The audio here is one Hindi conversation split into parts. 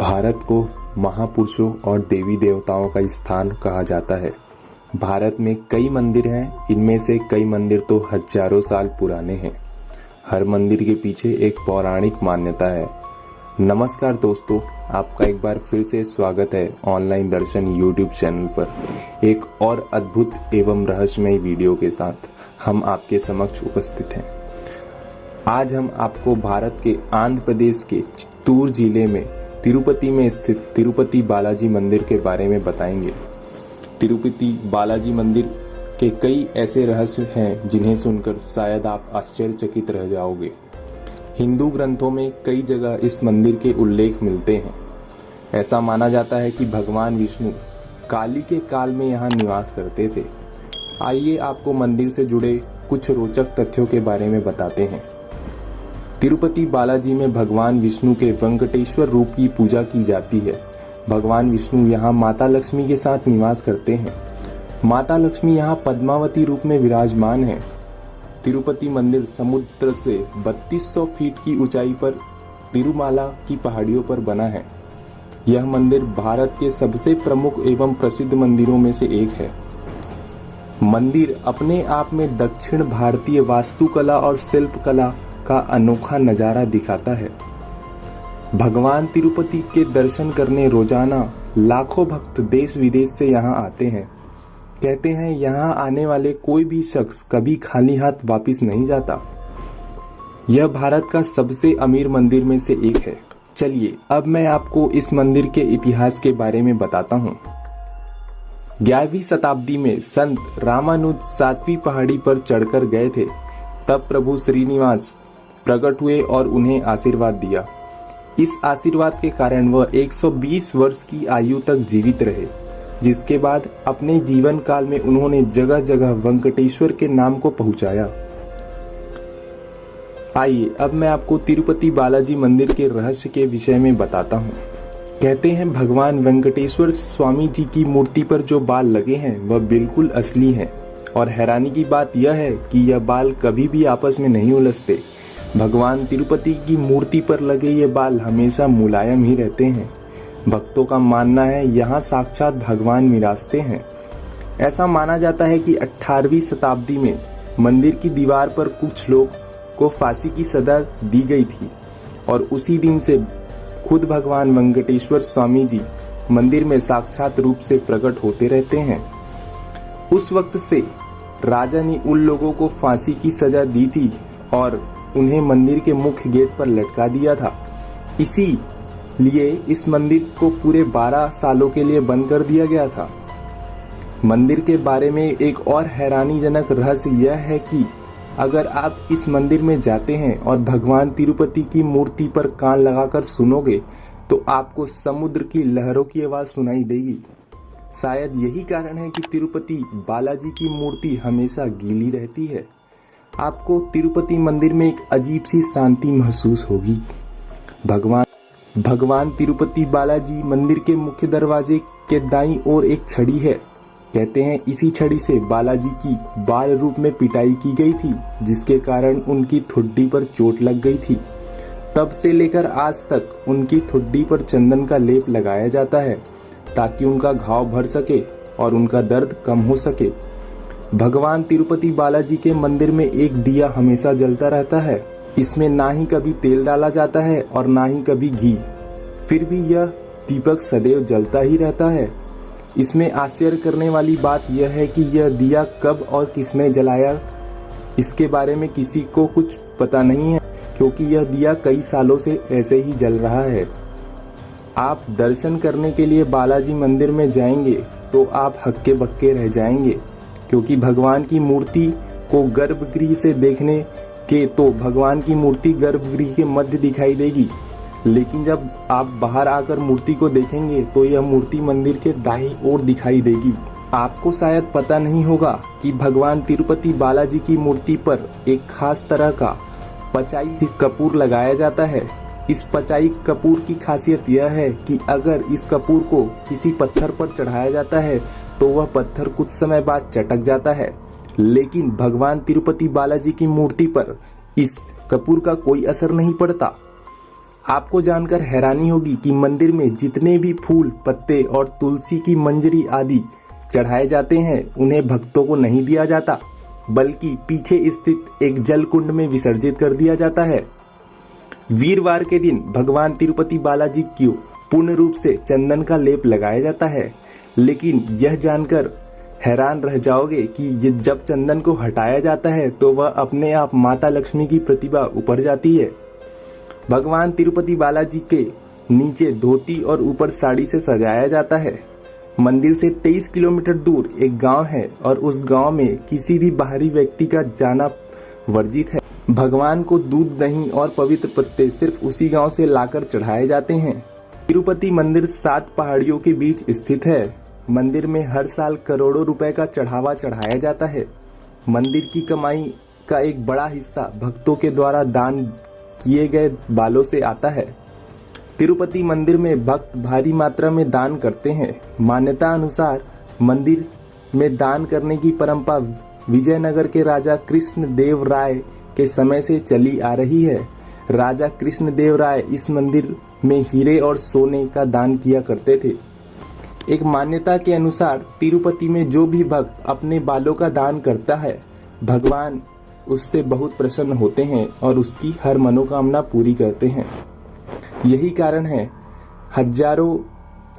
भारत को महापुरुषों और देवी देवताओं का स्थान कहा जाता है। भारत में कई मंदिर हैं, इनमें से कई मंदिर तो हजारों साल पुराने हैं। हर मंदिर के पीछे एक पौराणिक मान्यता है। नमस्कार दोस्तों, आपका एक बार फिर से स्वागत है ऑनलाइन दर्शन यूट्यूब चैनल पर एक और अद्भुत एवं रहस्यमय वीडियो के साथ हम आपके समक्ष उपस्थित हैं। आज हम आपको भारत के आंध्र प्रदेश के चित्तूर जिले में तिरुपति में स्थित तिरुपति बालाजी मंदिर के बारे में बताएंगे। तिरुपति बालाजी मंदिर के कई ऐसे रहस्य हैं जिन्हें सुनकर शायद आप आश्चर्यचकित रह जाओगे। हिंदू ग्रंथों में कई जगह इस मंदिर के उल्लेख मिलते हैं। ऐसा माना जाता है कि भगवान विष्णु काली के काल में यहाँ निवास करते थे। आइए आपको मंदिर से जुड़े कुछ रोचक तथ्यों के बारे में बताते हैं। तिरुपति बालाजी में भगवान विष्णु के वेंकटेश्वर रूप की पूजा की जाती है। भगवान विष्णु यहाँ माता लक्ष्मी के साथ निवास करते हैं। माता लक्ष्मी यहाँ पद्मावती रूप में विराजमान है। तिरुपति मंदिर समुद्र से 3200 फीट की ऊंचाई पर तिरुमाला की पहाड़ियों पर बना है। यह मंदिर भारत के सबसे प्रमुख एवं प्रसिद्ध मंदिरों में से एक है। मंदिर अपने आप में दक्षिण भारतीय वास्तुकला और शिल्पकला का अनोखा नजारा दिखाता है। भगवान तिरुपति के दर्शन करने रोजाना लाखों भक्त देश विदेश से यहाँ आते हैं। कहते हैं यहाँ आने वाले कोई भी शख्स कभी खाली हाथ वापस नहीं जाता। यह भारत का सबसे अमीर मंदिर में से एक है। चलिए अब मैं आपको इस मंदिर के इतिहास के बारे में बताता हूँ। 11वीं शताब्दी में संत रामानुज 7वीं पहाड़ी पर चढ़कर गए थे। तब प्रभु श्रीनिवास प्रकट हुए और उन्हें आशीर्वाद दिया। इस आशीर्वाद के कारण वह 120 वर्ष की आयु तक जीवित रहे, जिसके बाद अपने जीवन काल में उन्होंने जगह जगह वेंकटेश्वर के नाम को पहुंचाया। आइए अब मैं आपको तिरुपति बालाजी मंदिर के रहस्य के विषय में बताता हूँ। कहते हैं भगवान वेंकटेश्वर स्वामी जी की मूर्ति पर जो बाल लगे हैं वह बिल्कुल असली हैं और हैरानी की बात यह है कि यह बाल कभी भी आपस में नहीं उलझते। भगवान तिरुपति की मूर्ति पर लगे ये बाल हमेशा मुलायम ही रहते हैं। भक्तों का मानना है यहाँ साक्षात भगवान विराजते हैं। ऐसा माना जाता है कि 18वीं शताब्दी में मंदिर की दीवार पर कुछ लोग को फांसी की सजा दी गई थी और उसी दिन से खुद भगवान वेंकटेश्वर स्वामी जी मंदिर में साक्षात रूप से प्रकट होते रहते हैं। उस वक्त से राजा ने उन लोगों को फांसी की सजा दी थी और उन्हें मंदिर के मुख्य गेट पर लटका दिया था। इसीलिए इस मंदिर को पूरे 12 सालों के लिए बंद कर दिया गया था। मंदिर के बारे में एक और हैरानीजनक रहस्य यह है कि अगर आप इस मंदिर में जाते हैं और भगवान तिरुपति की मूर्ति पर कान लगाकर सुनोगे तो आपको समुद्र की लहरों की आवाज सुनाई देगी। शायद यही कारण है कि तिरुपति बालाजी की मूर्ति हमेशा गीली रहती है। आपको तिरुपति मंदिर में एक अजीब सी शांति महसूस होगी। भगवान तिरुपति बालाजी मंदिर के मुख्य दरवाजे के दाईं ओर एक छड़ी है। कहते हैं इसी छड़ी से बालाजी की बाल रूप में पिटाई की गई थी, जिसके कारण उनकी ठुड्डी पर चोट लग गई थी। तब से लेकर आज तक उनकी ठुड्डी पर चंदन का लेप लगाया जाता है ताकि उनका घाव भर सके और उनका दर्द कम हो सके। भगवान तिरुपति बालाजी के मंदिर में एक दिया हमेशा जलता रहता है। इसमें ना ही कभी तेल डाला जाता है और ना ही कभी घी, फिर भी यह दीपक सदैव जलता ही रहता है। इसमें आश्चर्य करने वाली बात यह है कि यह दिया कब और किसने जलाया, इसके बारे में किसी को कुछ पता नहीं है, क्योंकि यह दिया कई सालों से ऐसे ही जल रहा है। आप दर्शन करने के लिए बालाजी मंदिर में जाएंगे तो आप हक्के बक्के रह जाएंगे, क्योंकि भगवान की मूर्ति को गर्भगृह से देखने के तो भगवान की मूर्ति गर्भगृह के मध्य दिखाई देगी, लेकिन जब आप बाहर आकर मूर्ति को देखेंगे तो यह मूर्ति मंदिर के दाईं ओर दिखाई देगी। आपको शायद पता नहीं होगा कि भगवान तिरुपति बालाजी की मूर्ति पर एक खास तरह का पचाई कपूर लगाया जाता है। इस पचाई कपूर की खासियत यह है कि अगर इस कपूर को किसी पत्थर पर चढ़ाया जाता है तो वह पत्थर कुछ समय बाद चटक जाता है, लेकिन भगवान तिरुपति बालाजी की मूर्ति पर इस कपूर का कोई असर नहीं पड़ता। आपको जानकर हैरानी होगी कि मंदिर में जितने भी फूल, पत्ते और तुलसी की मंजरी आदि चढ़ाए जाते हैं उन्हें भक्तों को नहीं दिया जाता, बल्कि पीछे स्थित एक जल कुंड में विसर्जित कर दिया जाता है। वीरवार के दिन भगवान तिरुपति बालाजी को पूर्ण रूप से चंदन का लेप लगाया जाता है, लेकिन यह जानकर हैरान रह जाओगे कि जब चंदन को हटाया जाता है तो वह अपने आप माता लक्ष्मी की प्रतिभा उपर जाती है। भगवान तिरुपति बालाजी के नीचे धोती और ऊपर साड़ी से सजाया जाता है। मंदिर से 23 किलोमीटर दूर एक गांव है और उस गांव में किसी भी बाहरी व्यक्ति का जाना वर्जित है। भगवान को दूध, दही और पवित्र पत्ते सिर्फ उसी गांव से लाकर चढ़ाए जाते हैं। तिरुपति मंदिर 7 पहाड़ियों के बीच स्थित है। मंदिर में हर साल करोड़ों रुपए का चढ़ावा चढ़ाया जाता है। मंदिर की कमाई का एक बड़ा हिस्सा भक्तों के द्वारा दान किए गए बालों से आता है। तिरुपति मंदिर में भक्त भारी मात्रा में दान करते हैं। मान्यता अनुसार मंदिर में दान करने की परंपरा विजयनगर के राजा कृष्ण देव राय के समय से चली आ रही है। राजा कृष्ण देव राय इस मंदिर में हीरे और सोने का दान किया करते थे। एक मान्यता के अनुसार तिरुपति में जो भी भक्त अपने बालों का दान करता है, भगवान उससे बहुत प्रसन्न होते हैं और उसकी हर मनोकामना पूरी करते हैं। यही कारण है हजारों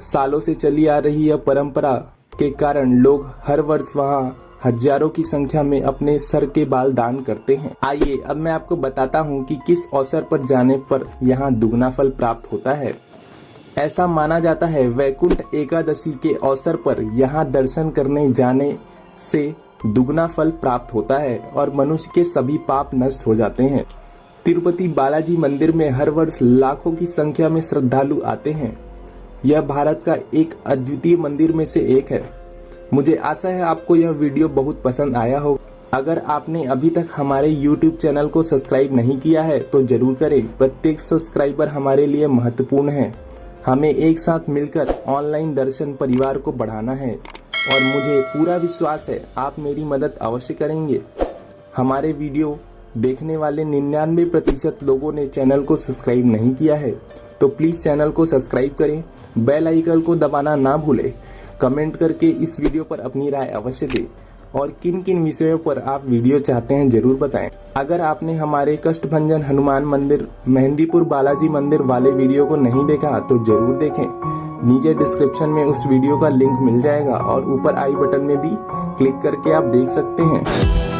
सालों से चली आ रही यह परंपरा के कारण लोग हर वर्ष वहां हजारों की संख्या में अपने सर के बाल दान करते हैं। आइए अब मैं आपको बताता हूं कि किस अवसर पर जाने पर यहाँ दुगना फल प्राप्त होता है। ऐसा माना जाता है वैकुंठ एकादशी के अवसर पर यहाँ दर्शन करने जाने से दुगना फल प्राप्त होता है और मनुष्य के सभी पाप नष्ट हो जाते हैं। तिरुपति बालाजी मंदिर में हर वर्ष लाखों की संख्या में श्रद्धालु आते हैं। यह भारत का एक अद्वितीय मंदिर में से एक है। मुझे आशा है आपको यह वीडियो बहुत पसंद आया हो। अगर आपने अभी तक हमारे YouTube चैनल को सब्सक्राइब नहीं किया है तो जरूर करें। प्रत्येक सब्सक्राइबर हमारे लिए महत्वपूर्ण है। हमें एक साथ मिलकर ऑनलाइन दर्शन परिवार को बढ़ाना है और मुझे पूरा विश्वास है आप मेरी मदद अवश्य करेंगे। हमारे वीडियो देखने वाले 99% लोगों ने चैनल को सब्सक्राइब नहीं किया है, तो प्लीज़ चैनल को सब्सक्राइब करें, बेल आइकन को दबाना ना भूलें। कमेंट करके इस वीडियो पर अपनी राय अवश्य दें और किन किन विषयों पर आप वीडियो चाहते हैं जरूर बताएं। अगर आपने हमारे कष्टभंजन हनुमान मंदिर, मेहंदीपुर बालाजी मंदिर वाले वीडियो को नहीं देखा तो जरूर देखें। नीचे डिस्क्रिप्शन में उस वीडियो का लिंक मिल जाएगा और ऊपर आई बटन में भी क्लिक करके आप देख सकते हैं।